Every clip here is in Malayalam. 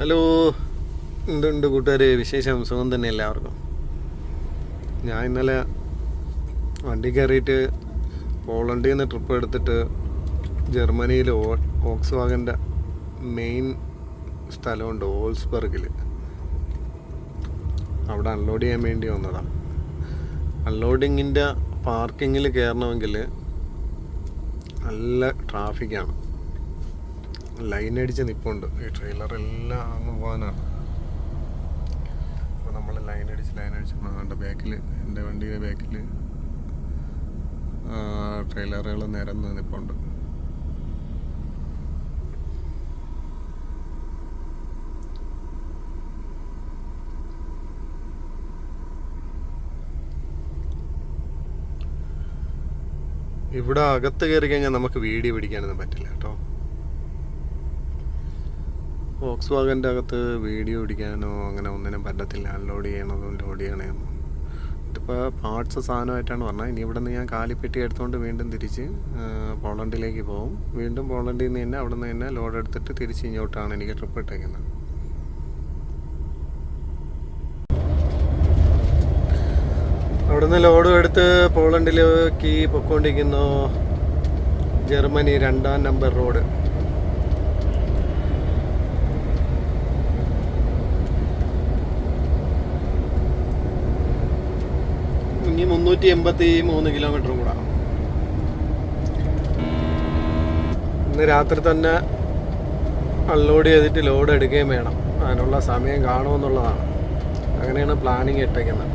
ഹലോ, എന്തുണ്ട് കൂട്ടുകാർ? വിശേഷം? സുഖം തന്നെ എല്ലാവർക്കും. ഞാൻ ഇന്നലെ വണ്ടി കയറിയിട്ട് പോളണ്ടിൽ നിന്ന് ട്രിപ്പ് എടുത്തിട്ട് ജർമ്മനിയിൽ വോക്സ് വാഗൻ്റെ മെയിൻ സ്ഥലമുണ്ട് വോൾസ്ബർഗിൽ. അവിടെ അൺലോഡ് ചെയ്യാൻ വേണ്ടി വന്നതാണ്. അൺലോഡിങ്ങിൻ്റെ പാർക്കിങ്ങിൽ കയറണമെങ്കിൽ നല്ല ട്രാഫിക്കാണ്. ലൈൻ അടിച്ച് നിൽപ്പുണ്ട്. ഈ ട്രെയിലറെല്ലാം അങ്ങ് പോകാനാണ്. അപ്പോൾ നമ്മൾ ലൈൻ അടിച്ച് കണ്ട ബാക്കിൽ, എൻ്റെ വണ്ടിയുടെ ബാക്കിൽ ട്രെയിലറുകൾ നിരന്ന് നിൽപ്പുണ്ട്. ഇവിടെ അകത്ത് കയറി കഴിഞ്ഞാൽ നമുക്ക് വീഡിയോ പിടിക്കാനൊന്നും പറ്റില്ല കേട്ടോ. വോക്സ് വാഗൻ്റെ അകത്ത് വീഡിയോ പിടിക്കാനോ അങ്ങനെ ഒന്നിനും പറ്റത്തില്ല. അൺലോഡ് ചെയ്യണതും ലോഡ് ചെയ്യണേന്നും. ഇതിപ്പോൾ പാർട്സ് സാധനമായിട്ടാണ് പറഞ്ഞത്. ഇനി ഇവിടെ നിന്ന് ഞാൻ കാലിപ്പെട്ടി എടുത്തുകൊണ്ട് വീണ്ടും തിരിച്ച് പോളണ്ടിലേക്ക് പോകും. വീണ്ടും പോളണ്ടിൽ നിന്ന് തന്നെ അവിടെ നിന്ന് തന്നെ ലോഡ് എടുത്തിട്ട് തിരിച്ച് ഇങ്ങോട്ടാണ് എനിക്ക് ട്രിപ്പ് ഇട്ടേക്കുന്നത്. അവിടെ നിന്ന് ലോഡും എടുത്ത് പോളണ്ടിലേക്ക് പൊയ്ക്കൊണ്ടിരിക്കുന്നു. ജർമ്മനി 2-ാം നമ്പർ റോഡ്. ഇനി 383 കിലോമീറ്ററും കൂടെ. ഇന്ന് രാത്രി തന്നെ അൺലോഡ് ചെയ്തിട്ട് ലോഡ് എടുക്കുകയും വേണം. അതിനുള്ള സമയം കാണുമെന്നുള്ളതാണ്. അങ്ങനെയാണ് പ്ലാനിങ് ഇട്ടേക്കുന്നത്.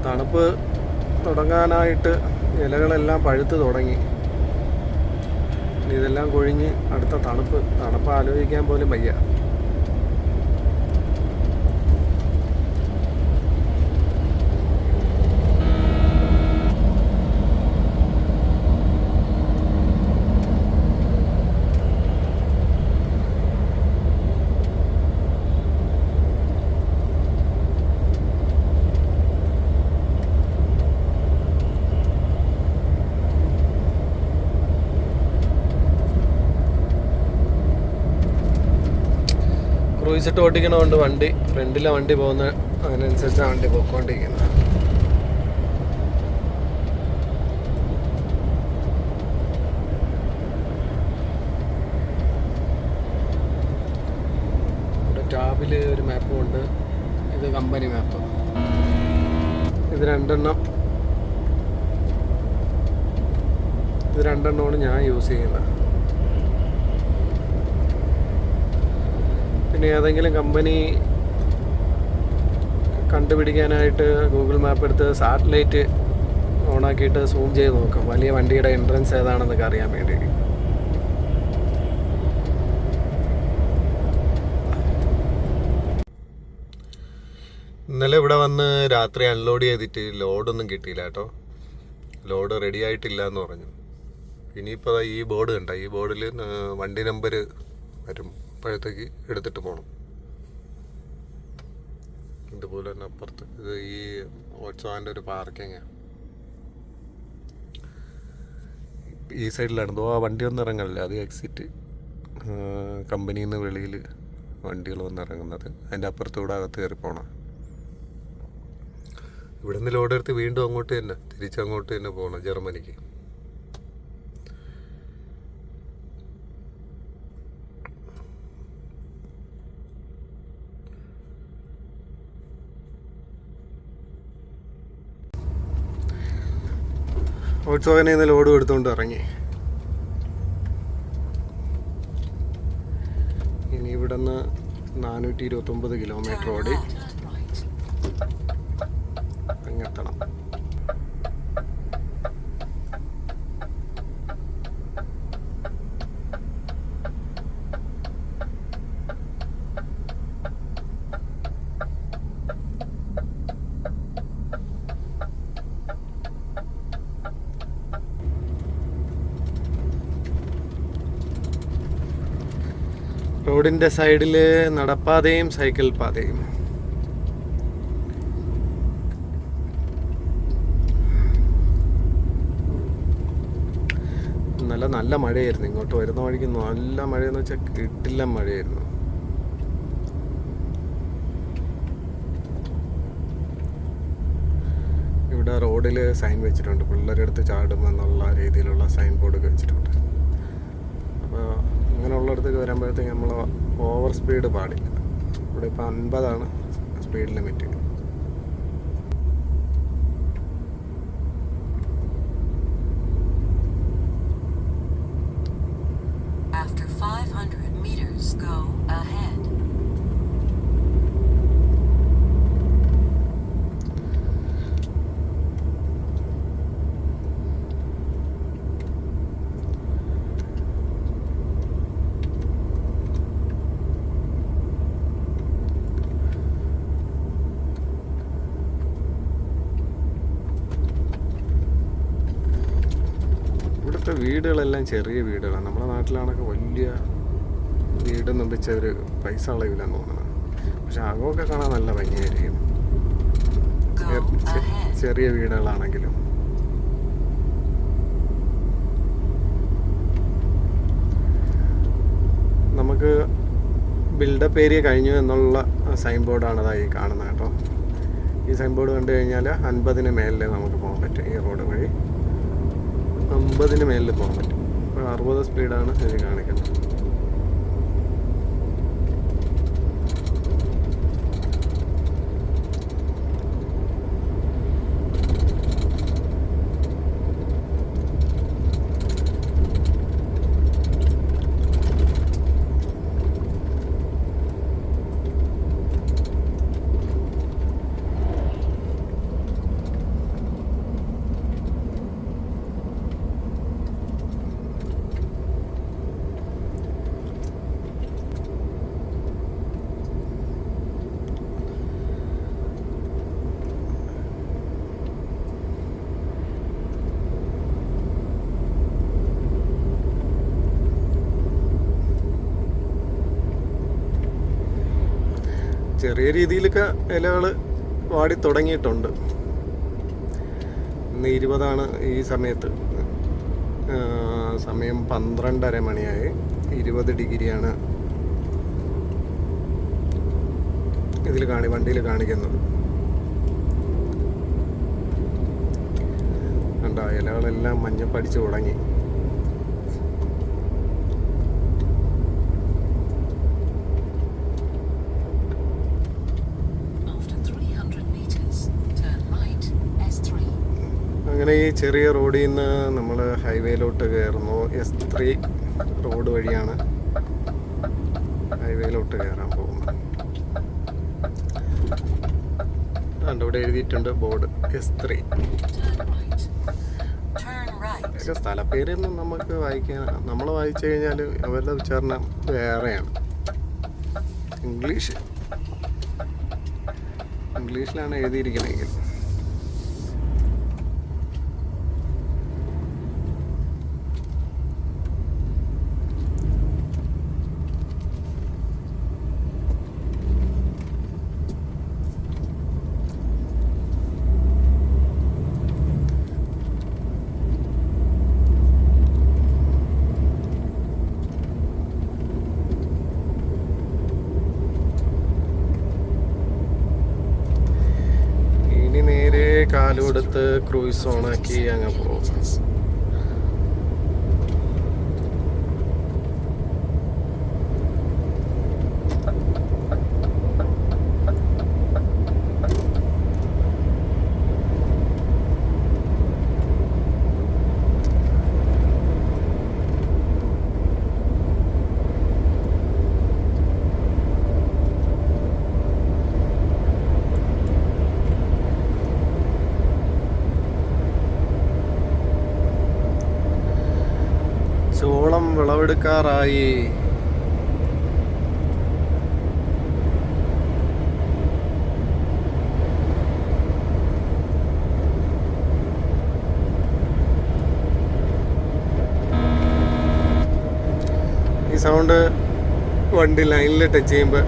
തണുപ്പ് തുടങ്ങാനായിട്ട് ഇലകളെല്ലാം പഴുത്ത് തുടങ്ങി. ഇതെല്ലാം കൊഴിഞ്ഞ് അടുത്ത തണുപ്പ് ആലോചിക്കാൻ പോലും വയ്യ. ക്രൂയിസിട്ട് ഓടിക്കണമുണ്ട് വണ്ടി. ഫ്രണ്ടിലെ വണ്ടി പോകുന്ന അതിനനുസരിച്ചാണ് വണ്ടി പോയിക്കൊണ്ടിരിക്കുന്നത്. ഇവിടെ ടാബിൽ ഒരു മാപ്പും ഉണ്ട്. ഇത് കമ്പനി മാപ്പ്. ഇത് രണ്ടെണ്ണമാണ് ഞാൻ യൂസ് ചെയ്യുന്നത്. പിന്നെ ഏതെങ്കിലും കമ്പനി കണ്ടുപിടിക്കാനായിട്ട് ഗൂഗിൾ മാപ്പ് എടുത്ത് സാറ്റലൈറ്റ് ഓണാക്കിയിട്ട് സൂം ചെയ്ത് നോക്കാം, വലിയ വണ്ടിയുടെ എൻട്രൻസ് ഏതാണെന്നൊക്കെ അറിയാൻ വേണ്ടി. ഇന്നലെ ഇവിടെ വന്ന് രാത്രി അൺലോഡ് ചെയ്തിട്ട് ലോഡൊന്നും കിട്ടിയില്ല കേട്ടോ. ലോഡ് റെഡി ആയിട്ടില്ല എന്ന് പറഞ്ഞു. ഇനിയിപ്പോൾ ഈ ബോർഡ് കണ്ട, ഈ ബോർഡിൽ വണ്ടി നമ്പർ വരും. അപ്പോഴത്തേക്ക് എടുത്തിട്ട് പോകണം. ഇതുപോലെ തന്നെ അപ്പുറത്ത് ഇത് ഈ ഓട്സോൻ്റെ ഒരു പാർക്കിങ്ങാണ്. ഈ സൈഡിലാണ്. ആ വണ്ടി ഒന്നും ഇറങ്ങണില്ല. അത് എക്സിറ്റ്. കമ്പനിയിൽ നിന്ന് വെളിയിൽ വണ്ടികൾ വന്നിറങ്ങുന്നത്. അതിൻ്റെ അപ്പുറത്തൂടെ അകത്ത് കയറി പോകണം. ഇവിടെ നിന്ന് ലോഡ് എടുത്ത് വീണ്ടും അങ്ങോട്ട് തന്നെ തിരിച്ചങ്ങോട്ട് തന്നെ പോകണം, ജർമ്മനിക്ക്. വോക്സ്വാഗനിൽ നിന്ന് ലോഡ് എടുത്തുകൊണ്ട് ഇറങ്ങി. ഇനി ഇവിടെ നിന്ന് 429 കിലോമീറ്റർ ഓടി അങ്ങെത്തണം. റോഡിൻ്റെ സൈഡിൽ നടപ്പാതയും സൈക്കിൾ പാതയും. ഇന്നലെ നല്ല മഴയായിരുന്നു. ഇങ്ങോട്ട് വരുന്ന വഴിക്ക് നല്ല മഴയെന്ന് വെച്ചാൽ കിട്ടില്ല മഴയായിരുന്നു. ഇവിടെ റോഡിൽ സൈൻ വെച്ചിട്ടുണ്ട്, പിള്ളേരെടുത്ത് ചാടുമെന്നുള്ള രീതിയിലുള്ള സൈൻ ബോർഡൊക്കെ വെച്ചിട്ടുണ്ട്. അപ്പോൾ ഇങ്ങനെയുള്ളിടത്തേക്ക് വരുമ്പോഴത്തേക്ക് നമ്മൾ ഓവർ സ്പീഡ് പാടില്ല. ഇവിടെ ഇപ്പോൾ 50 speed limit. After 500 meters, go ahead. ഇവിടുത്തെ വീടുകളെല്ലാം ചെറിയ വീടുകളാണ്. നമ്മുടെ നാട്ടിലാണൊക്കെ വലിയ വീടൊന്നും വെച്ച് അവർ പൈസ കളയില്ലെന്ന് തോന്നുന്നത്. പക്ഷെ അകമൊക്കെ കാണാൻ നല്ല ഭംഗിയായിരിക്കും, ചെറിയ വീടുകളാണെങ്കിലും. നമുക്ക് ബിൽഡപ്പ് ഏരിയ കഴിഞ്ഞു എന്നുള്ള സൈൻ ബോർഡാണ് അതായി കാണുന്നത് കേട്ടോ. ഈ സൈൻ ബോർഡ് കണ്ടു കഴിഞ്ഞാൽ 50 മേലിൽ നമുക്ക് പോകാൻ പറ്റും. ഈ റോഡ് വഴി 50 മേലിൽ പോകാൻ പറ്റും. ഇപ്പോൾ 60 സ്പീഡാണ് ഇത് കാണിക്കുന്നത്. ചെറിയ രീതിയിലൊക്കെ ഇലകൾ വാടി തുടങ്ങിയിട്ടുണ്ട്. ഇന്ന് 20 ഈ സമയത്ത്. സമയം 12:30 മണിയായി. 20 ഡിഗ്രിയാണ് ഇതിൽ വണ്ടിയിൽ കാണിക്കുന്നത്. കണ്ടോ, ഇലകളെല്ലാം മഞ്ഞപ്പടിച്ച് തുടങ്ങി. അങ്ങനെ ഈ ചെറിയ റോഡിൽ നിന്ന് നമ്മൾ ഹൈവേയിലോട്ട് കയറുന്നു. S3 റോഡ് വഴിയാണ് ഹൈവേയിലോട്ട് കയറാൻ പോകുന്നത്. അതുകൊണ്ട് ഇവിടെ എഴുതിയിട്ടുണ്ട് ബോർഡ് S3. ഇതൊക്കെ സ്ഥലപ്പേരൊന്നും നമുക്ക് വായിക്കാൻ, നമ്മൾ വായിച്ചു കഴിഞ്ഞാൽ അവരുടെ ഉച്ചാരണം വേറെയാണ്. ഇംഗ്ലീഷിലാണ് എഴുതിയിരിക്കണമെങ്കിൽ. കാലുകൊടുത്ത് ക്രൂയിസ് ഓണാക്കി അങ്ങ് പോകും. ചോളം വിളവെടുക്കാറായി. ഈ സൗണ്ട് വണ്ടി ലൈനിൽ ടച്ച് ചെയ്യുമ്പോൾ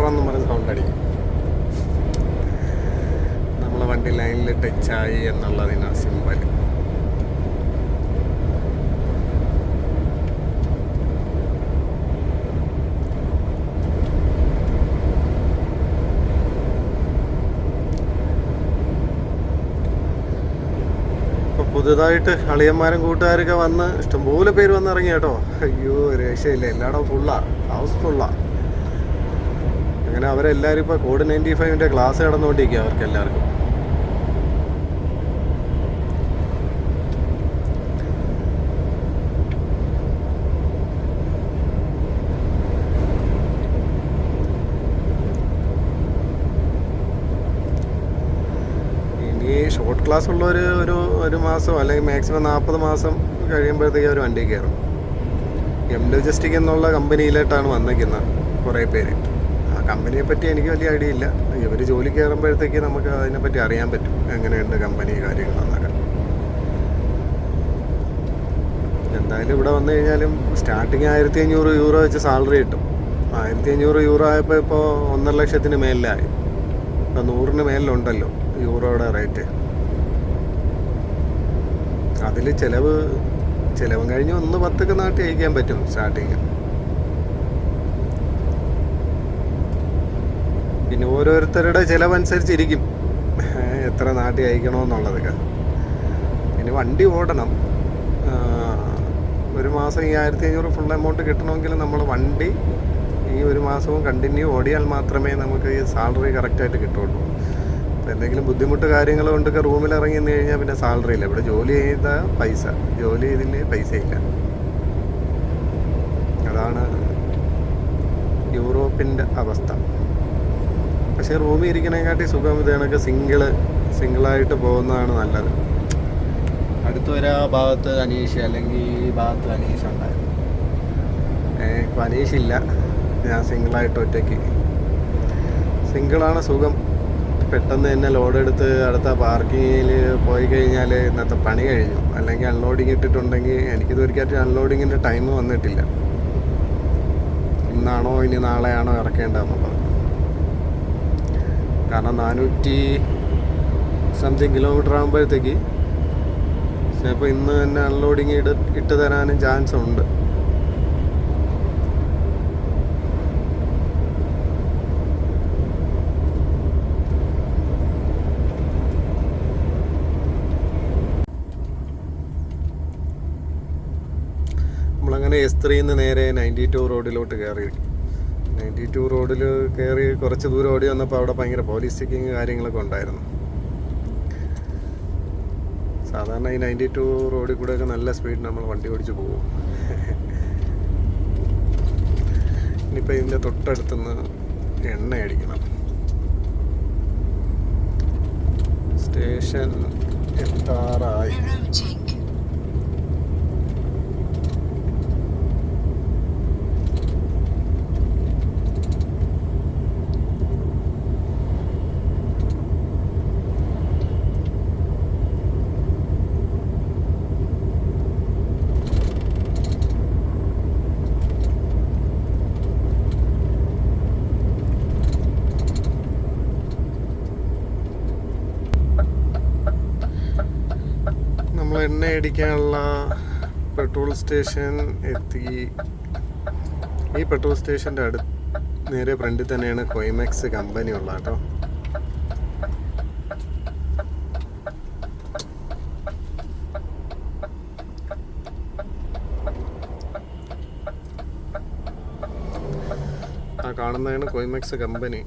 എന്ന് പറഞ്ഞ സൗണ്ട് അടിക്കും. നമ്മളെ വണ്ടി ലൈനിൽ ടച്ചായി എന്നുള്ളതിനാ സിമ്പൽ. ഇപ്പോൾ പുതുതായിട്ട് അളിയന്മാരും കൂട്ടുകാരൊക്കെ വന്ന് ഇഷ്ടംപോലെ പേര് വന്നിറങ്ങി കേട്ടോ. അയ്യോ രക്ഷയില്ല, എല്ലായിടവും ഫുള്ളാണ്, ഹൗസ് ഫുള്ളാണ്. അങ്ങനെ അവരെല്ലാവരും ഇപ്പോൾ കോഡ് 95-ൻ്റെ ക്ലാസ് നടന്നുകൊണ്ടിരിക്കുക അവർക്ക് എല്ലാവർക്കും. ഈ ഷോർട്ട് ക്ലാസ് ഉള്ളവർ ഒരു മാസം അല്ലെങ്കിൽ മാക്സിമം 40 മാസം കഴിയുമ്പോഴത്തേക്ക് അവർ വണ്ടി കയറും. ലോജിസ്റ്റിക് എന്നുള്ള കമ്പനിയിലോട്ടാണ് വന്നിരിക്കുന്നത് കുറേ പേര്. ആ കമ്പനിയെ പറ്റി എനിക്ക് വലിയ ഐഡിയ ഇല്ല. ഇവർ ജോലി കയറുമ്പോഴത്തേക്ക് നമുക്ക് അതിനെപ്പറ്റി അറിയാൻ പറ്റും, എങ്ങനെയുണ്ട് കമ്പനി കാര്യങ്ങളെന്നൊക്കെ. എന്തായാലും ഇവിടെ വന്നു കഴിഞ്ഞാലും സ്റ്റാർട്ടിങ് 1500 യൂറോ വെച്ച് സാലറി കിട്ടും. 1500 യൂറോ ആയപ്പോൾ ഇപ്പോൾ 1.5 ലക്ഷത്തിന് മേലിലായി. ഇപ്പോൾ 100-ന് മേലിലുണ്ടല്ലോ യൂറോയുടെ റേറ്റ്. അതിൽ ചിലവും കഴിഞ്ഞ് 1.10 നാട്ടി അയക്കാൻ പറ്റും സ്റ്റാർട്ടിങ്. പിന്നെ ഓരോരുത്തരുടെ ചിലവനുസരിച്ചിരിക്കും എത്ര നാട്ടി അയക്കണമെന്നുള്ളതൊക്കെ. പിന്നെ വണ്ടി ഓടണം. ഒരു മാസം ഈ 1500 ഫുൾ എമൗണ്ട് കിട്ടണമെങ്കിൽ നമ്മൾ വണ്ടി ഈ ഒരു മാസവും കണ്ടിന്യൂ ഓടിയാൽ മാത്രമേ നമുക്ക് ഈ സാലറി കറക്റ്റായിട്ട് കിട്ടുള്ളൂ. അപ്പോൾ എന്തെങ്കിലും ബുദ്ധിമുട്ട് കാര്യങ്ങൾ കൊണ്ടൊക്കെ റൂമിൽ ഇറങ്ങി നിന്ന് കഴിഞ്ഞാൽ പിന്നെ സാലറി ഇല്ല. ഇവിടെ ജോലി ചെയ്ത പൈസ, ജോലി ചെയ്തില്ലേ പൈസ ഇല്ല. അതാണ് യൂറോപ്പിൻ്റെ അവസ്ഥ. പക്ഷേ റൂമിൽ ഇരിക്കണേക്കാട്ടി സുഖം ഇത് കണക്ക് സിംഗിളായിട്ട് പോകുന്നതാണ് നല്ലത്. അടുത്തൊരു ഭാഗത്ത് അനീഷ് അല്ലെങ്കിൽ ഈ ഭാഗത്ത് അനീഷ് ഉണ്ടായിരുന്നു. ഇപ്പോൾ അനീഷില്ല, ഞാൻ സിംഗിളായിട്ട് ഒറ്റയ്ക്ക്. സിംഗിളാണ് സുഖം. പെട്ടെന്ന് തന്നെ ലോഡെടുത്ത് അടുത്ത പാർക്കിങ്ങിൽ പോയി കഴിഞ്ഞാൽ ഇന്നത്തെ പണി കഴിഞ്ഞു. അല്ലെങ്കിൽ അൺലോഡിങ് ഇട്ടിട്ടുണ്ടെങ്കിൽ എനിക്കിത് ഒരിക്കലും അൺലോഡിങ്ങിൻ്റെ ടൈം വന്നിട്ടില്ല. ഇന്നാണോ ഇനി നാളെയാണോ ഇറക്കേണ്ടതെന്നുള്ളത്. കാരണം 400 കിലോമീറ്റർ ആകുമ്പോഴത്തേക്ക് ചിലപ്പോൾ ഇന്ന് തന്നെ അൺലോഡിങ് ഇട്ട് തരാനും ചാൻസ് ഉണ്ട്. നമ്മളങ്ങനെ S3-ന്ന് നേരെ 92 റോഡിലോട്ട് കയറി. 92 റോഡിൽ കയറി കുറച്ച് ദൂരം ഓടി വന്നപ്പോൾ അവിടെ ഭയങ്കര പോലീസ് ചെക്കിങ് കാര്യങ്ങളൊക്കെ ഉണ്ടായിരുന്നു. സാധാരണ ഈ 92 റോഡിൽ കൂടെയൊക്കെ നല്ല സ്പീഡ് നമ്മൾ വണ്ടി ഓടിച്ച് പോകും. ഇനിയിപ്പോൾ ഇതിൻ്റെ തൊട്ടടുത്തുനിന്ന് എണ്ണ അടിക്കണം. സ്റ്റേഷൻ എത്താറായി. എണ്ണ അടിക്കാനുള്ള പെട്രോൾ സ്റ്റേഷൻ എത്തി. ഈ പെട്രോൾ സ്റ്റേഷൻ്റെ നേരെ ഫ്രണ്ടിൽ തന്നെയാണ് കൊയ്മെക്സ് കമ്പനി ഉള്ളത് കേട്ടോ. ആ കാണുന്നതാണ് കൊയ്മെക്സ് കമ്പനി.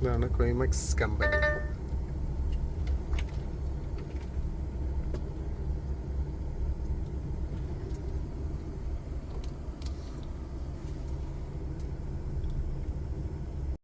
ഇതാണ് ക്ലൈമാക്സ് കമ്പനി.